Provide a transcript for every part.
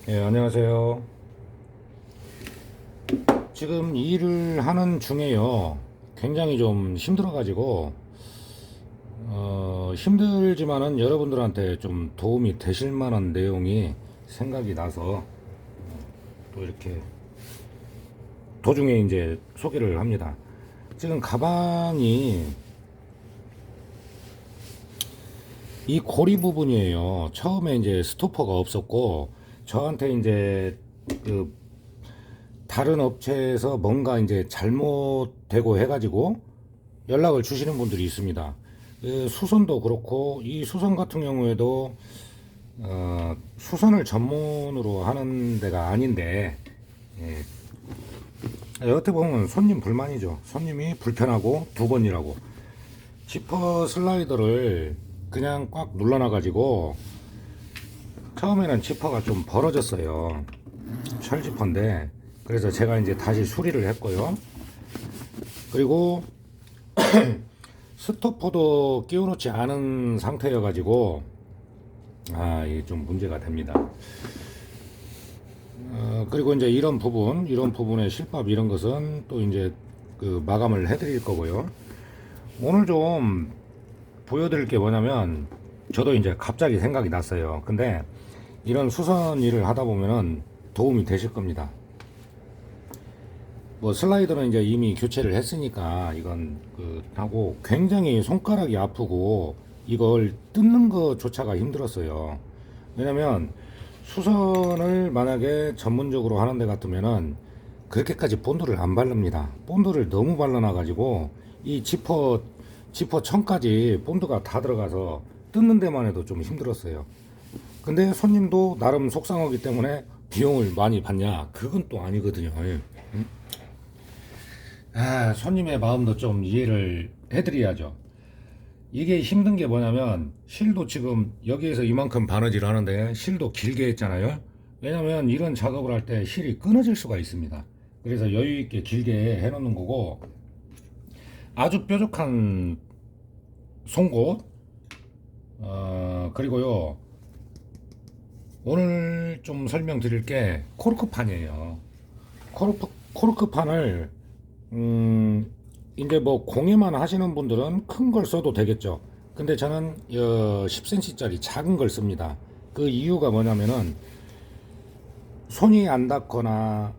예, 안녕하세요. 지금 일을 하는 중에요. 굉장히 좀 힘들어가지고, 힘들지만은 여러분들한테 좀 도움이 되실 만한 내용이 생각이 나서 또 이렇게 도중에 이제 소개를 합니다. 지금 가방이 이 고리 부분이에요. 처음에 이제 스토퍼가 없었고, 저한테 이제 그 다른 업체에서 뭔가 이제 잘못되고 해가지고 연락을 주시는 분들이 있습니다. 수선도 그렇고 이 수선 같은 경우에도 수선을 전문으로 하는 데가 아닌데, 예, 어떻게 보면 손님 불만이죠. 손님이 불편하고 두 번이라고 지퍼 슬라이더를 그냥 꽉 눌러놔가지고 처음에는 지퍼가 좀 벌어졌어요. 철지퍼인데, 그래서 제가 이제 다시 수리를 했고요. 그리고 스토퍼도 끼워놓지 않은 상태여가지고 이게 좀 문제가 됩니다. 그리고 이제 이런 부분의 실밥 이런 것은 또 이제 그 마감을 해드릴 거고요. 오늘 좀 보여드릴 게 뭐냐면, 저도 이제 갑자기 생각이 났어요. 근데 이런 수선 일을 하다 보면은 도움이 되실 겁니다. 뭐 슬라이더는 이제 이미 교체를 했으니까 이건 하고, 굉장히 손가락이 아프고 이걸 뜯는 것조차가 힘들었어요. 왜냐면 수선을 만약에 전문적으로 하는 데 같으면은 그렇게까지 본드를 안 바릅니다. 본드를 너무 발라놔 가지고 이 지퍼 천까지 본드가 다 들어가서 뜯는 데만 해도 좀 힘들었어요. 근데 손님도 나름 속상하기 때문에 비용을 많이 받냐? 그건 또 아니거든요. 손님의 마음도 좀 이해를 해드려야죠. 이게 힘든 게 뭐냐면, 실도 지금 여기에서 이만큼 바느질 하는데 실도 길게 했잖아요. 왜냐면 이런 작업을 할 때 실이 끊어질 수가 있습니다. 그래서 여유 있게 길게 해놓는 거고, 아주 뾰족한 송곳, 그리고요, 오늘 좀 설명드릴 게 코르크판이에요. 코르크판을 이제 뭐 공예만 하시는 분들은 큰 걸 써도 되겠죠. 근데 저는 10cm짜리 작은 걸 씁니다. 그 이유가 뭐냐면은 손이 안 닿거나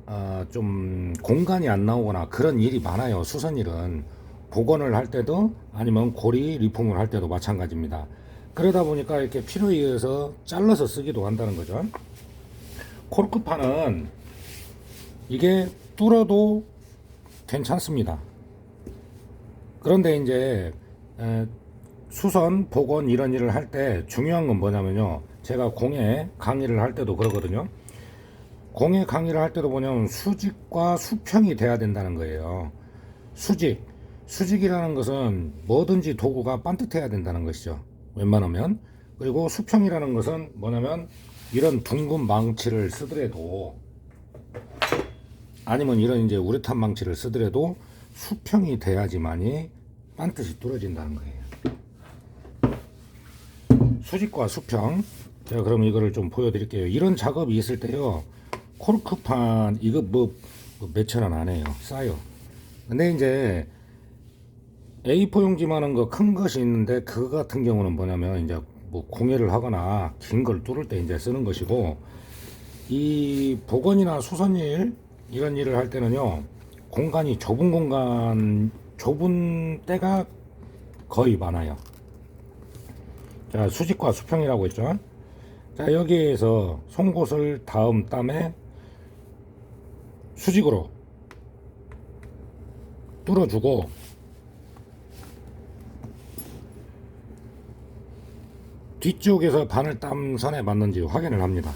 좀 공간이 안 나오거나 그런 일이 많아요. 수선일은 복원을 할 때도 아니면 고리 리폼을 할 때도 마찬가지입니다. 그러다 보니까 이렇게 필요에 의해서 잘라서 쓰기도 한다는 거죠. 코르크판은 이게 뚫어도 괜찮습니다. 그런데 이제 수선, 복원 이런 일을 할 때 중요한 건 뭐냐면요. 제가 공예 강의를 할 때도 그러거든요. 공예 강의를 할 때도 뭐냐면 수직과 수평이 돼야 된다는 거예요. 수직이라는 것은 뭐든지 도구가 반듯해야 된다는 것이죠. 웬만하면. 그리고 수평이라는 것은 뭐냐면 이런 둥근 망치를 쓰더라도, 아니면 이런 이제 우레탄 망치를 쓰더라도 수평이 돼야지만이 반듯이 뚫어진다는 거예요. 수직과 수평. 제가 그럼 이거를 좀 보여드릴게요. 이런 작업이 있을 때요, 코르크판 이거 뭐 몇천 원 안 해요. 싸요. 근데 이제 A4 용지만한 거 큰 것이 있는데, 그거 같은 경우는 뭐냐면 이제 뭐 공예를 하거나 긴 걸 뚫을 때 이제 쓰는 것이고, 이 복원이나 수선일 이런 일을 할 때는요, 공간이 좁은 때가 거의 많아요. 자, 수직과 수평이라고 했죠. 자, 여기에서 송곳을 다음 땀에 수직으로 뚫어주고, 뒤쪽에서 바늘땀 선에 맞는지 확인을 합니다.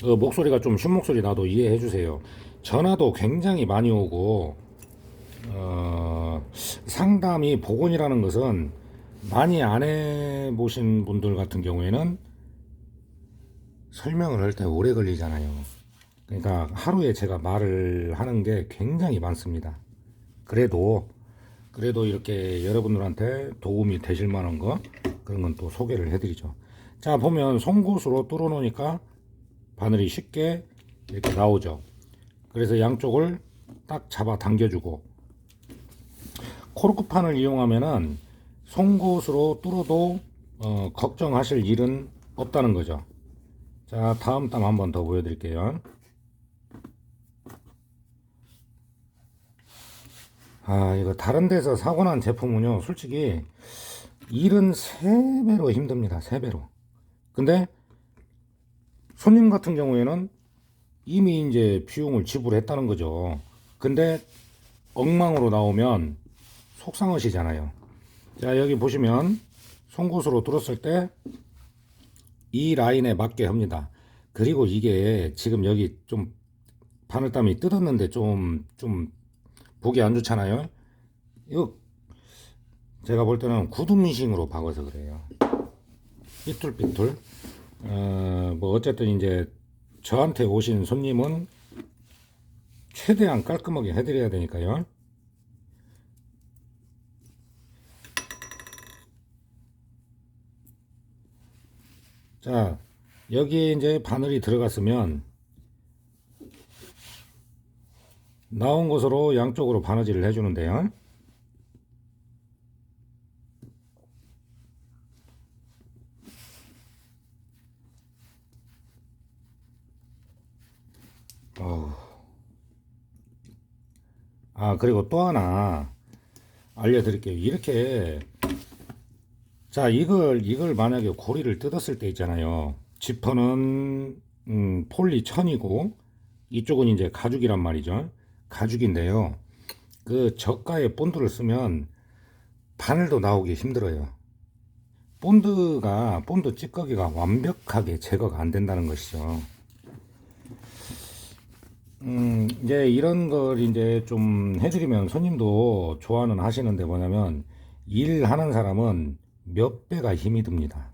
목소리가 좀 쉰목소리 나도 이해해 주세요. 전화도 굉장히 많이 오고, 상담이 복원이라는 것은 많이 안 해보신 분들 같은 경우에는 설명을 할 때 오래 걸리잖아요. 그러니까 하루에 제가 말을 하는 게 굉장히 많습니다. 그래도 이렇게 여러분들한테 도움이 되실 만한 거, 그런 건 또 소개를 해드리죠. 자, 보면 송곳으로 뚫어 놓으니까 바늘이 쉽게 이렇게 나오죠. 그래서 양쪽을 딱 잡아 당겨주고, 코르크판을 이용하면은 송곳으로 뚫어도 걱정하실 일은 없다는 거죠. 자, 다음 땀 한번 더 보여드릴게요. 이거 다른 데서 사고 난 제품은요, 솔직히 일은 3배로 힘듭니다. 3배로. 근데 손님 같은 경우에는 이미 이제 비용을 지불했다는 거죠. 근데 엉망으로 나오면 속상하시잖아요. 자, 여기 보시면 송곳으로 뚫었을 때 이 라인에 맞게 합니다. 그리고 이게 지금 여기 좀 바늘땀이 뜯었는데 좀 보기 안 좋잖아요. 이거 제가 볼 때는 구두민싱으로 박아서 그래요. 삐뚤삐뚤. 뭐 어쨌든 이제 저한테 오신 손님은 최대한 깔끔하게 해드려야 되니까요. 자, 여기에 이제 바늘이 들어갔으면 나온 곳으로 양쪽으로 바느질을 해주는데요. 그리고 또 하나 알려드릴게요. 이렇게, 자, 이걸 만약에 고리를 뜯었을 때 있잖아요. 지퍼는 폴리 1000이고 이쪽은 이제 가죽이란 말이죠. 가죽인데요. 그 저가의 본드를 쓰면 바늘도 나오기 힘들어요. 본드 찌꺼기가 완벽하게 제거가 안 된다는 것이죠. 이제 이런 걸 이제 좀 해드리면 손님도 좋아는 하시는데 뭐냐면 일하는 사람은 몇 배가 힘이 듭니다.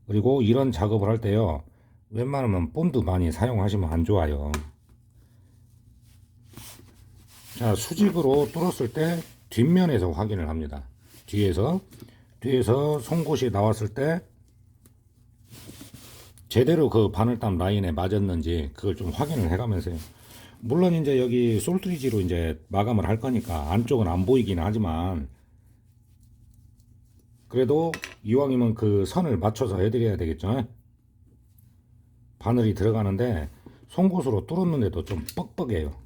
그리고 이런 작업을 할 때요, 웬만하면 본드 많이 사용하시면 안 좋아요. 자, 수직으로 뚫었을 때 뒷면에서 확인을 합니다. 뒤에서 송곳이 나왔을 때 제대로 그 바늘땀 라인에 맞았는지 그걸 좀 확인을 해가면서요. 물론 이제 여기 솔트리지로 이제 마감을 할 거니까 안쪽은 안 보이긴 하지만 그래도 이왕이면 그 선을 맞춰서 해드려야 되겠죠. 바늘이 들어가는데 송곳으로 뚫었는데도 좀 뻑뻑해요.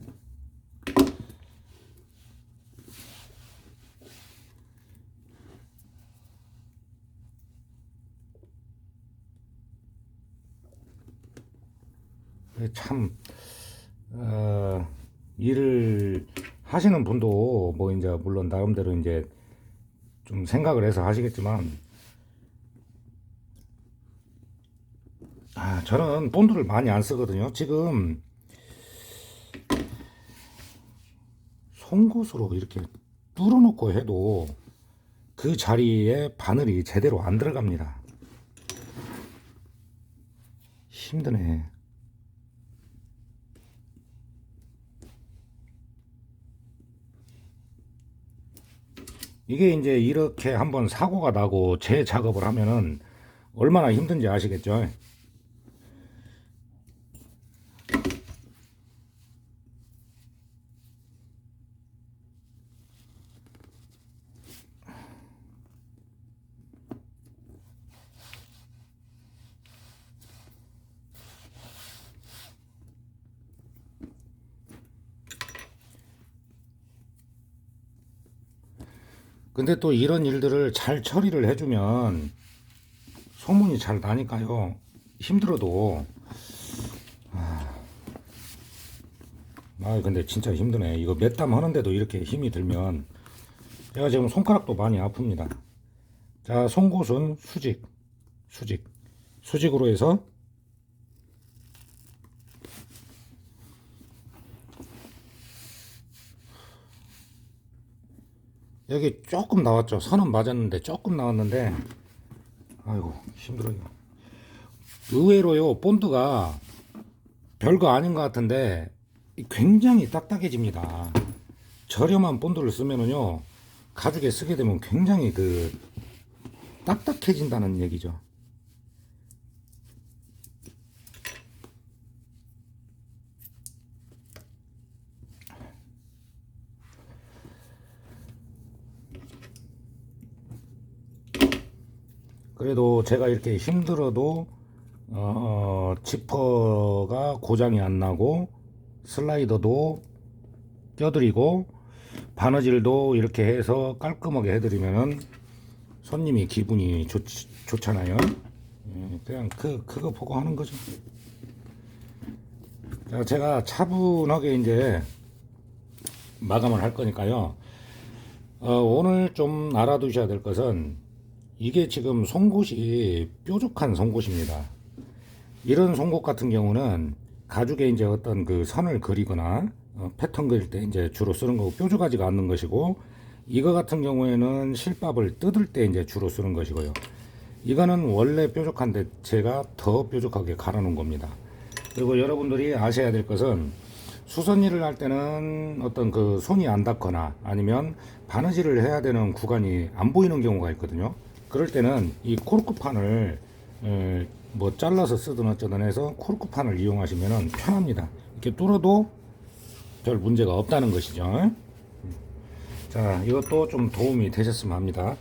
참 일을 하시는 분도 뭐 이제 물론 나름대로 이제 좀 생각을 해서 하시겠지만 저는 본드를 많이 안 쓰거든요. 지금 송곳으로 이렇게 뚫어놓고 해도 그 자리에 바늘이 제대로 안 들어갑니다. 힘드네. 이게 이제 이렇게 한번 사고가 나고 재작업을 하면은 얼마나 힘든지 아시겠죠? 근데 또 이런 일들을 잘 처리를 해주면 소문이 잘 나니까요. 힘들어도 근데 진짜 힘드네. 이거 몇 땀 하는데도 이렇게 힘이 들면 제가 지금 손가락도 많이 아픕니다. 자, 송곳은 수직으로 해서 여기 조금 나왔죠. 선은 맞았는데 조금 나왔는데 아이고 힘들어요. 의외로요, 본드가 별거 아닌 것 같은데 굉장히 딱딱해집니다. 저렴한 본드를 쓰면은요, 가죽에 쓰게 되면 굉장히 그 딱딱해진다는 얘기죠. 그래도 제가 이렇게 힘들어도 지퍼가 고장이 안 나고 슬라이더도 껴드리고 바느질도 이렇게 해서 깔끔하게 해드리면은 손님이 기분이 좋잖아요. 그냥 그거 보고 하는 거죠. 자, 제가 차분하게 이제 마감을 할 거니까요. 오늘 좀 알아두셔야 될 것은 이게 지금 송곳이 뾰족한 송곳입니다. 이런 송곳 같은 경우는 가죽에 이제 어떤 그 선을 그리거나 패턴 그릴 때 이제 주로 쓰는 거고 뾰족하지가 않는 것이고, 이거 같은 경우에는 실밥을 뜯을 때 이제 주로 쓰는 것이고요. 이거는 원래 뾰족한데 제가 더 뾰족하게 갈아 놓은 겁니다. 그리고 여러분들이 아셔야 될 것은 수선 일을 할 때는 어떤 그 손이 안 닿거나 아니면 바느질을 해야 되는 구간이 안 보이는 경우가 있거든요. 그럴 때는 이 코르크판을 뭐 잘라서 쓰든 어쩌든 해서 코르크판을 이용하시면 편합니다. 이렇게 뚫어도 별 문제가 없다는 것이죠. 자, 이것도 좀 도움이 되셨으면 합니다.